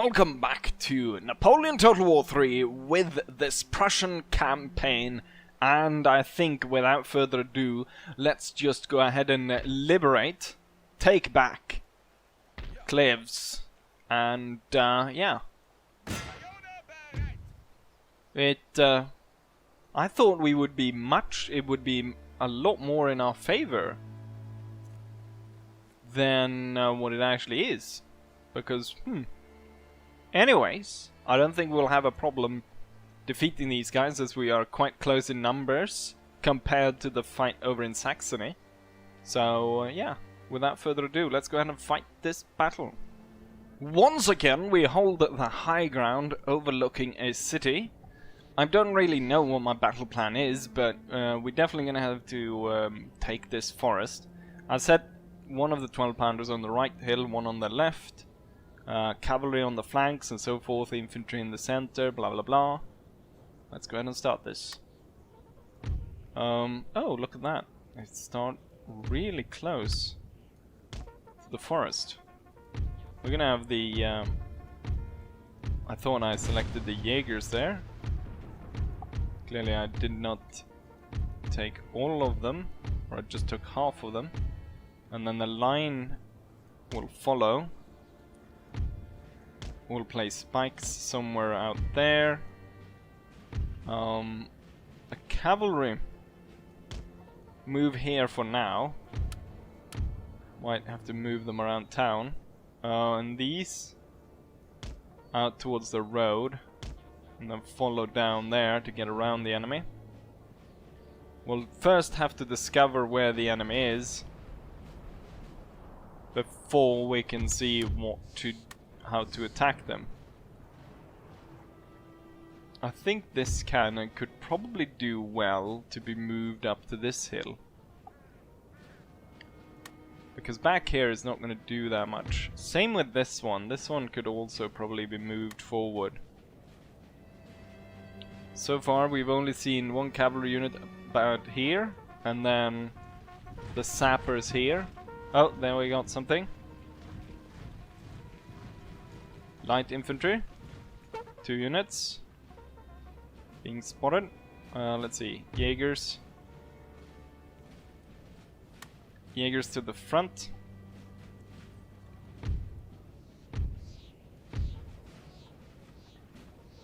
welcome back to Napoleon Total War 3 with this Prussian campaign. And I think without further ado, let's just go ahead and liberate, take back Cleves, and yeah. I thought it would be a lot more in our favor than what it actually is. Because, anyways, I don't think we'll have a problem defeating these guys as we are quite close in numbers compared to the fight over in Saxony. So, yeah, without further ado, let's go ahead and fight this battle. Once again, we hold the high ground overlooking a city. I don't really know what my battle plan is, but we're definitely going to have to take this forest. I set one of the 12-pounders on the right hill, one on the left. Cavalry on the flanks and so forth, infantry in the center, blah blah blah. Let's go ahead and start this. Oh, look at that. It start really close to the forest. We're gonna have the... I thought I selected the Jaegers there. Clearly I did not take all of them, or I just took half of them. And then the line will follow. We'll place spikes somewhere out there. The cavalry move here for now. Might have to move them around town. And these out towards the road. And then follow down there to get around the enemy. We'll first have to discover where the enemy is before we can see how to attack them. I think this cannon could probably do well to be moved up to this hill. Because back here is not going to do that much. Same with this one. This one could also probably be moved forward. So far we've only seen one cavalry unit about here. And then the sappers here. Oh, there we got something. Light infantry, 2 units being spotted. Let's see, Jaegers to the front.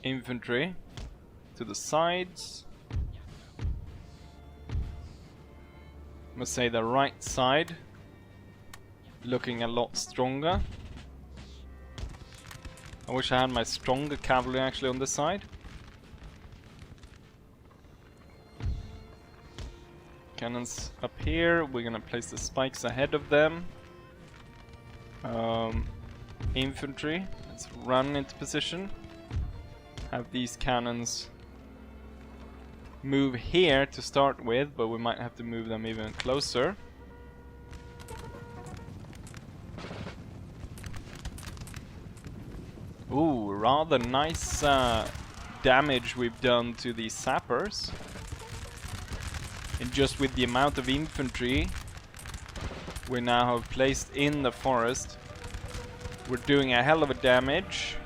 Infantry to the sides. I must say the right side looking a lot stronger. I wish I had my stronger cavalry actually on this side. Cannons up here. We're gonna place the spikes ahead of them. Infantry, let's run into position. Have these cannons move here to start with, but we might have to move them even closer. Ooh, rather nice damage we've done to these sappers. And just with the amount of infantry we now have placed in the forest, we're doing a hell of a damage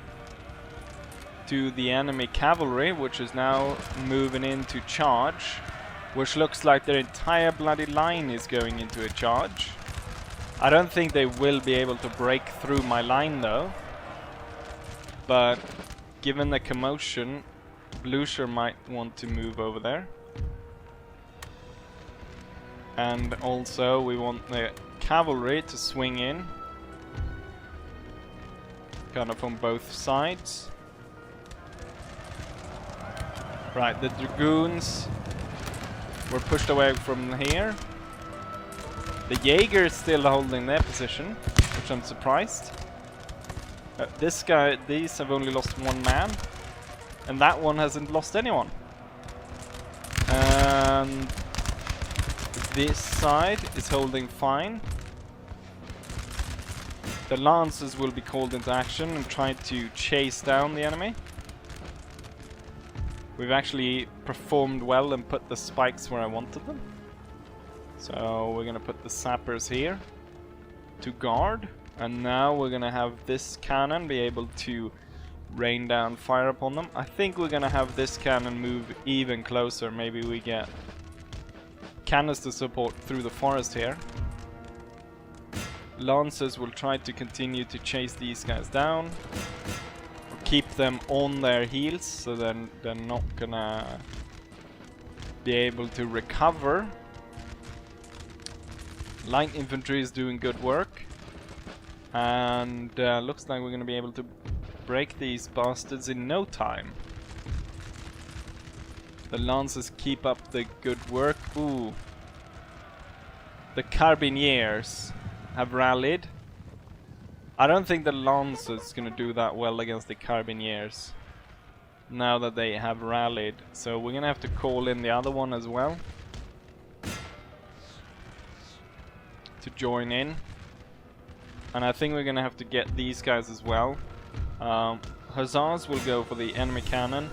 to the enemy cavalry, which is now moving into charge. Which looks like their entire bloody line is going into a charge. I don't think they will be able to break through my line though. But given the commotion, Blucher might want to move over there. And also we want the cavalry to swing in. Kind of on both sides. Right, the dragoons were pushed away from here. The Jaeger is still holding their position, which I'm surprised. These have only lost 1 man, and that one hasn't lost anyone. And this side is holding fine. The lancers will be called into action and try to chase down the enemy. We've actually performed well and put the spikes where I wanted them. So we're gonna put the sappers here to guard. And now we're gonna have this cannon be able to rain down fire upon them. I think we're gonna have this cannon move even closer. Maybe we get canister support through the forest here. Lancers will try to continue to chase these guys down. Or keep them on their heels so then they're not gonna be able to recover. Light infantry is doing good work. And looks like we're gonna be able to break these bastards in no time. The Lancers keep up the good work. Ooh. The Carbineers have rallied. I don't think the Lancers gonna do that well against the Carbineers now that they have rallied. So we're gonna have to call in the other one as well to join in. And I think we're gonna have to get these guys as well. Hussars will go for the enemy cannon.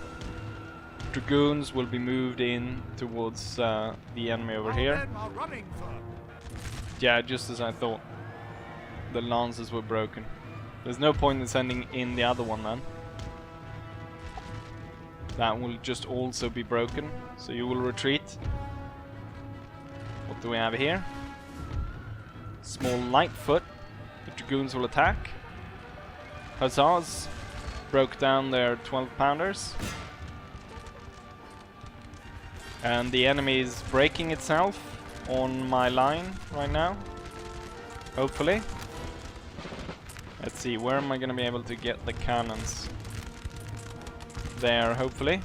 Dragoons will be moved in towards the enemy over here. Yeah, just as I thought. The Lancers were broken. There's no point in sending in the other one then. That will just also be broken. So you will retreat. What do we have here? Small Lightfoot. The Dragoons will attack. Hussars broke down their 12-pounders. And the enemy is breaking itself on my line right now. Hopefully. Let's see, where am I going to be able to get the cannons? There, hopefully.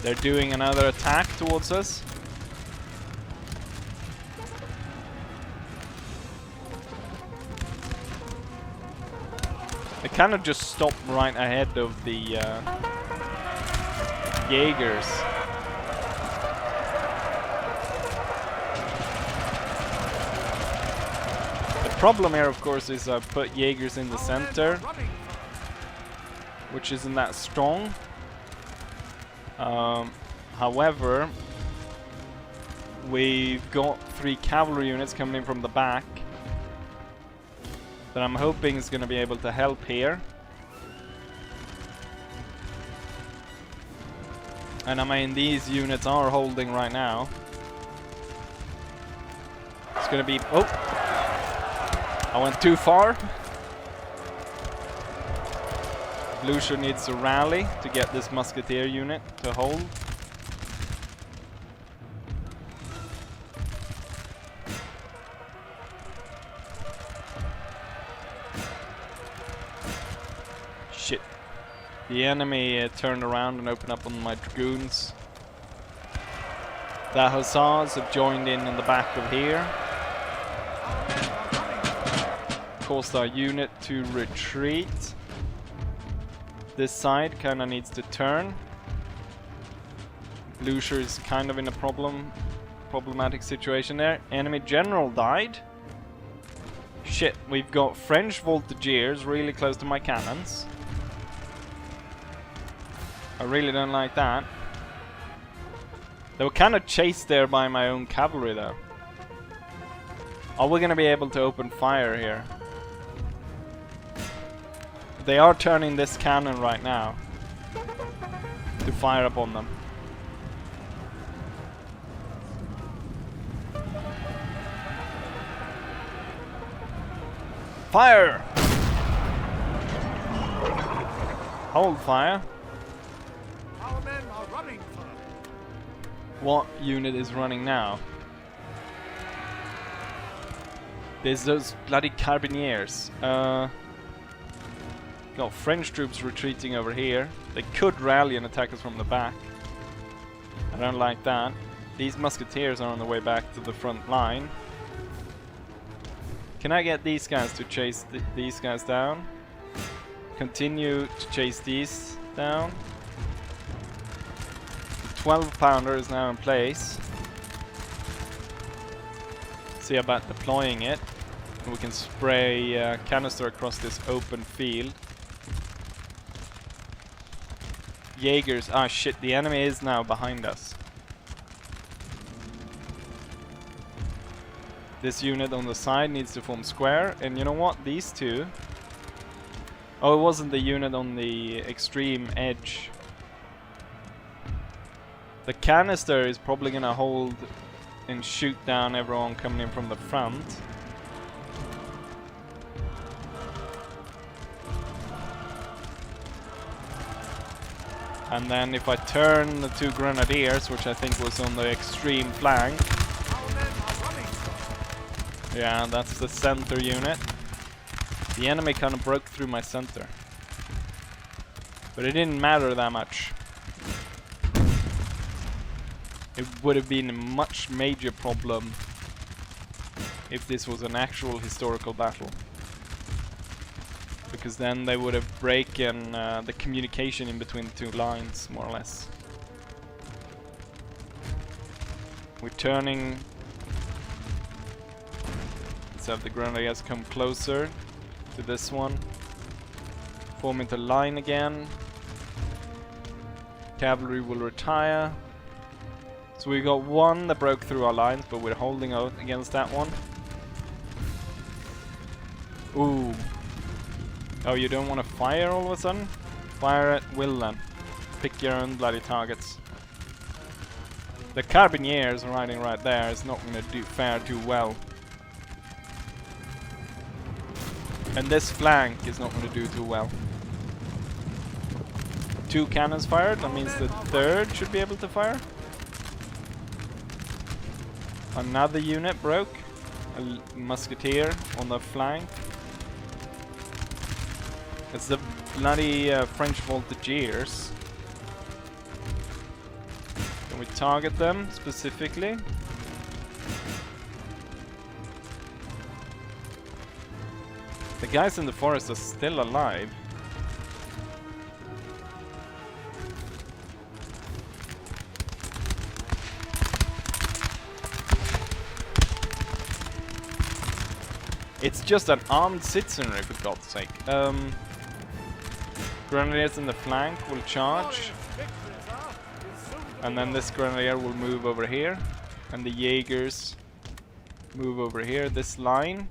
They're doing another attack towards us. They kind of just stopped right ahead of the Jaegers. The problem here, of course, is I put Jaegers in the center, which isn't that strong. However, we've got 3 cavalry units coming in from the back that I'm hoping is going to be able to help here. And I mean, these units are holding right now. It's going to be... Oh! I went too far. Blucher needs to rally to get this musketeer unit to hold. Shit. The enemy turned around and opened up on my dragoons. The hussars have joined in the back of here. Caused our unit to retreat. This side kinda needs to turn. Blucher is kind of in a problematic situation there. Enemy general died. Shit, we've got French voltigeurs really close to my cannons. I really don't like that. They were kind of chased there by my own cavalry though. Are we gonna be able to open fire here? They are turning this cannon right now to fire upon them. Fire! Hold fire. Our men are running for. What unit is running now? There's those bloody carbineers. Got French troops retreating over here. They could rally and attack us from the back. I don't like that. These musketeers are on the way back to the front line. Can I get these guys to chase these guys down? Continue to chase these down. The 12-pounder is now in place. See about deploying it. And we can spray canister across this open field. Jaegers. Ah shit, the enemy is now behind us. This unit on the side needs to form square, and you know what? These two Oh, it wasn't the unit on the extreme edge. The canister is probably gonna hold and shoot down everyone coming in from the front. And then if I turn the 2 grenadiers, which I think was on the extreme flank. Our men are running from. Yeah, that's the center unit. The enemy kind of broke through my center. But it didn't matter that much. It would have been a much major problem if this was an actual historical battle. Because then they would have broken the communication in between the 2 lines, more or less. We're turning. Let's have the grenadiers come closer to this one. Form into line again. Cavalry will retire. So we got one that broke through our lines, but we're holding out against that one. Ooh. Oh, you don't want to fire all of a sudden? Fire at will then. Pick your own bloody targets. The Carbineers riding right there is not going to fare too well. And this flank is not going to do too well. 2 cannons fired, that means the 3rd should be able to fire. Another unit broke. A musketeer on the flank. It's the bloody French voltigeurs. Can we target them specifically? The guys in the forest are still alive. It's just an armed citizenry, for God's sake. Grenadiers in the flank will charge. And then this grenadier will move over here. And the Jaegers move over here, this line.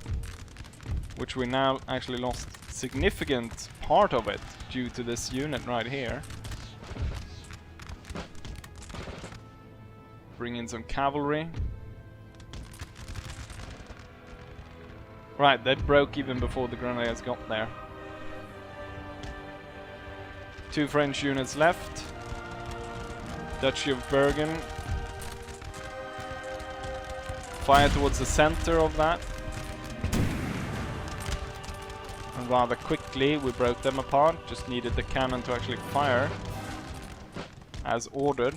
Which we now actually lost significant part of it due to this unit right here. Bring in some cavalry. Right, that broke even before the grenadiers got there. 2 French units left. Duchy of Bergen. Fire towards the center of that. And rather quickly we broke them apart. Just needed the cannon to actually fire as ordered.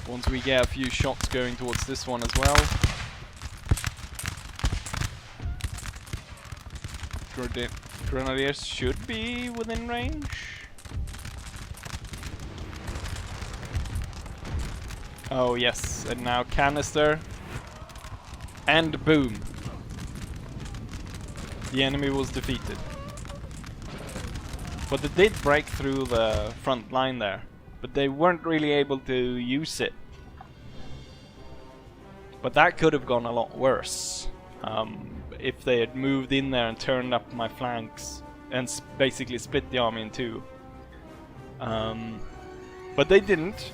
Once we get a few shots going towards this one as well. Grenadiers should be within range. Oh yes, and now canister. And boom. The enemy was defeated. But they did break through the front line there. But they weren't really able to use it. But that could have gone a lot worse. If they had moved in there and turned up my flanks and basically split the army in 2. But they didn't,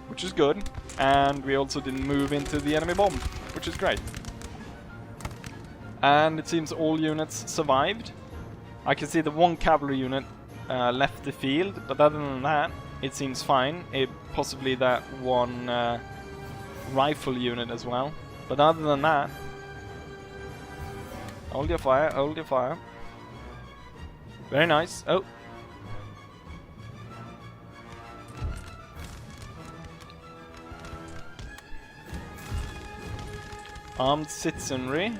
which is good. And we also didn't move into the enemy bomb, which is great. And it seems all units survived. I can see the 1 cavalry unit left the field, but other than that, it seems fine. Possibly that 1 rifle unit as well. But other than that, hold your fire, hold your fire. Very nice. Oh. Armed citizenry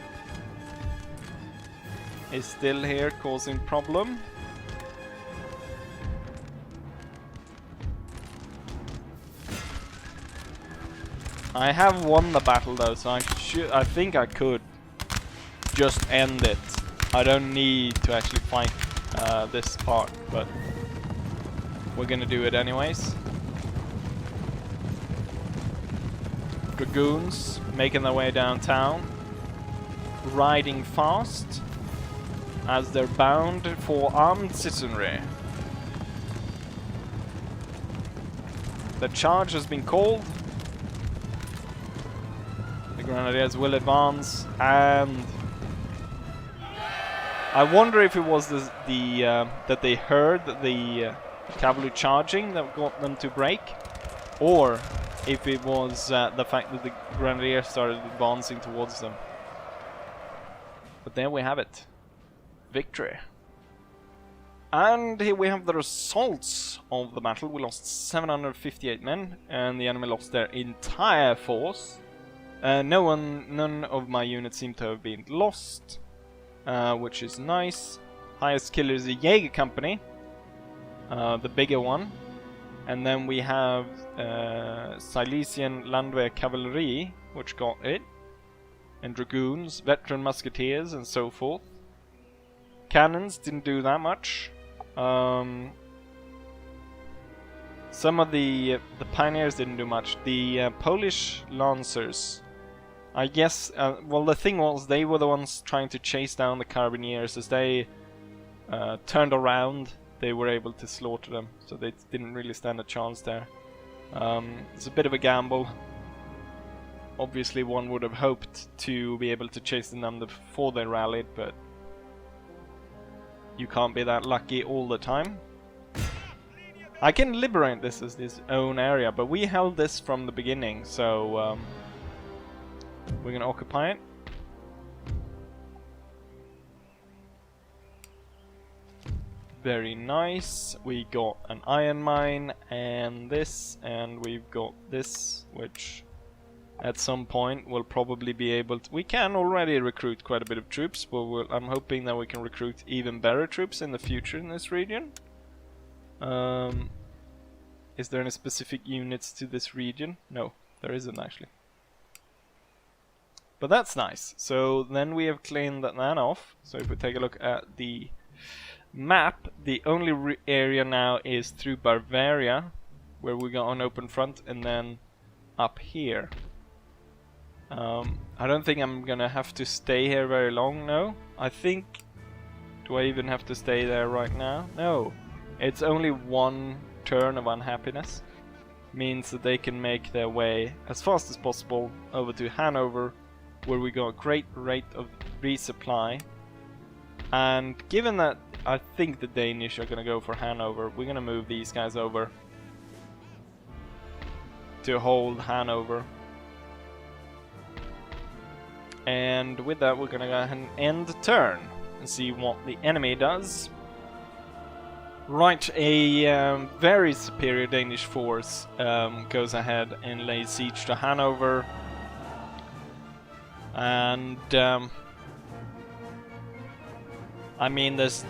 is still here causing problem. I have won the battle though, so I think I could just end it. I don't need to actually fight this part, but we're gonna do it anyways. Dragoons making their way downtown. riding fast as they're bound for armed citizenry. The charge has been called. The Grenadiers will advance, and I wonder if it was that they heard the cavalry charging that got them to break, or if it was the fact that the Grenadiers started advancing towards them. But there we have it. Victory. And here we have the results of the battle. We lost 758 men, and the enemy lost their entire force. None of my units seem to have been lost, which is nice. Highest killer is the Jaeger company, the bigger one. And then we have Silesian Landwehr Cavalry, which got it. And Dragoons, Veteran Musketeers, and so forth. Cannons didn't do that much. Some of the Pioneers didn't do much. The Polish Lancers, I guess, well, the thing was, they were the ones trying to chase down the Carabiniers. As they turned around, they were able to slaughter them, so they didn't really stand a chance there. It's a bit of a gamble. Obviously, one would have hoped to be able to chase them down before they rallied, but you can't be that lucky all the time. I can liberate this as his own area, but we held this from the beginning, so we're gonna occupy it. Very nice. We got an iron mine and this, and we've got this, which at some point we'll probably be able to... We can already recruit quite a bit of troops, but I'm hoping that we can recruit even better troops in the future in this region. Is there any specific units to this region? No, there isn't actually. But that's nice. So then we have cleaned that off. So if we take a look at the map, the only area now is through Bavaria, where we got an open front, and then up here. I don't think I'm gonna have to stay here very long, no. I think... Do I even have to stay there right now? No. It's only one turn of unhappiness. Means that they can make their way as fast as possible over to Hanover, where we got a great rate of resupply. And given that I think the Danish are gonna go for Hanover, we're gonna move these guys over to hold Hanover. And with that, we're gonna go ahead and end the turn and see what the enemy does. Right, a very superior Danish force goes ahead and lays siege to Hanover. And I mean, there's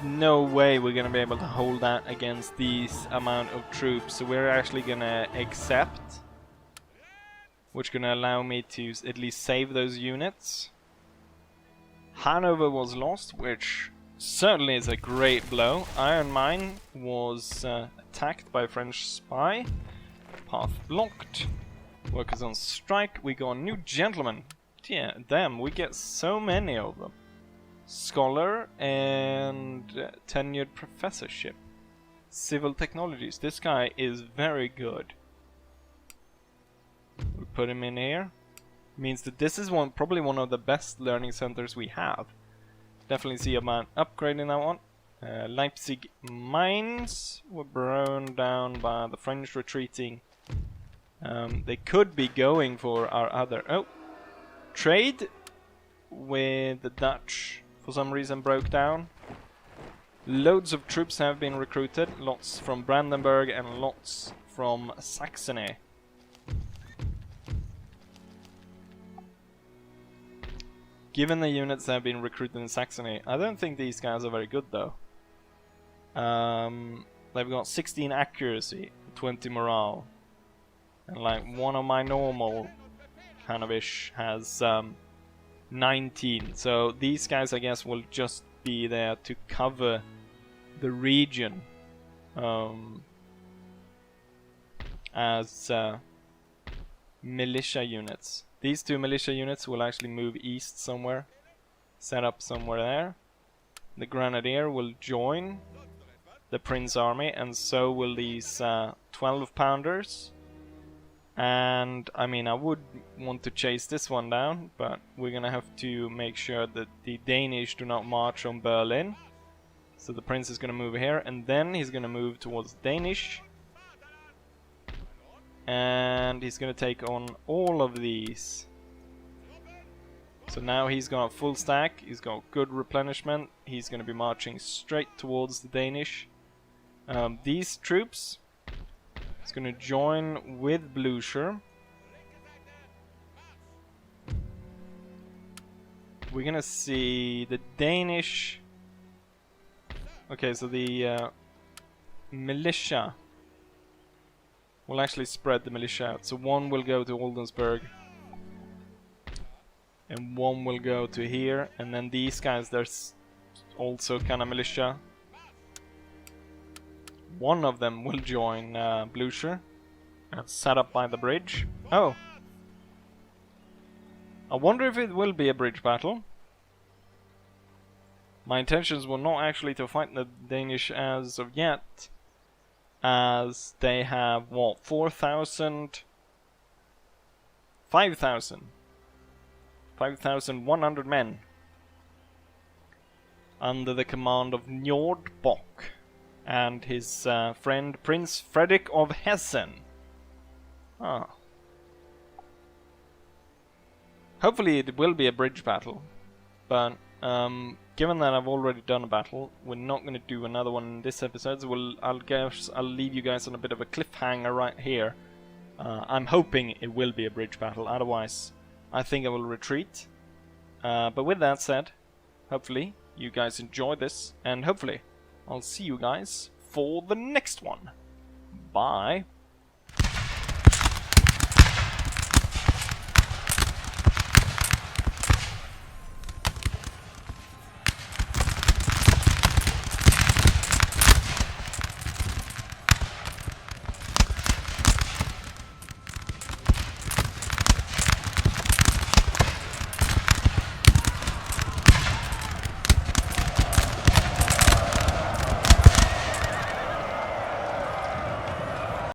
no way we're gonna be able to hold that against these amount of troops. So we're actually gonna accept, which is gonna allow me to at least save those units. Hanover was lost, which certainly is a great blow. Iron Mine was attacked by a French spy. Path blocked. Workers on strike. We got a new gentleman. Yeah, damn, we get so many of them. Scholar and tenured professorship. Civil technologies. This guy is very good. We put him in here. Means that this is probably one of the best learning centers we have. Definitely see about upgrading that one. Leipzig mines were burned down by the French retreating. They could be going for our other... Oh! Trade with the Dutch for some reason broke down. Loads of troops have been recruited. Lots from Brandenburg and lots from Saxony. Given the units that have been recruited in Saxony, I don't think these guys are very good though. They've got 16 accuracy, 20 morale. And like one of my normal kind of ish has 19. So these guys I guess will just be there to cover the region as militia units. These two militia units will actually move east somewhere. Set up somewhere there. The Grenadier will join the Prince Army, and so will these 12 pounders. And I mean, I would want to chase this one down, but we're gonna have to make sure that the Danish do not march on Berlin. So the Prince is gonna move here, and then he's gonna move towards Danish. And he's gonna take on all of these. So now he's got full stack, he's got good replenishment, he's gonna be marching straight towards the Danish. These troops is going to join with Prussia. We're going to see the Danish. Okay, so the militia will actually spread the militia out. So one will go to Oldensburg, and one will go to here, and then these guys, there's also kind of militia. One of them will join Prussia and set up by the bridge. Oh. I wonder if it will be a bridge battle. My intentions were not actually to fight the Danish as of yet, as they have, what, 4,000? 5,000. 5,100 men under the command of Njord Bock and his friend Prince Frederick of Hessen. Ah. Hopefully it will be a bridge battle, but given that I've already done a battle, we're not going to do another one in this episode, so I'll leave you guys on a bit of a cliffhanger right here. I'm hoping it will be a bridge battle, otherwise I think I will retreat. But with that said, hopefully you guys enjoy this, and hopefully I'll see you guys for the next one. Bye.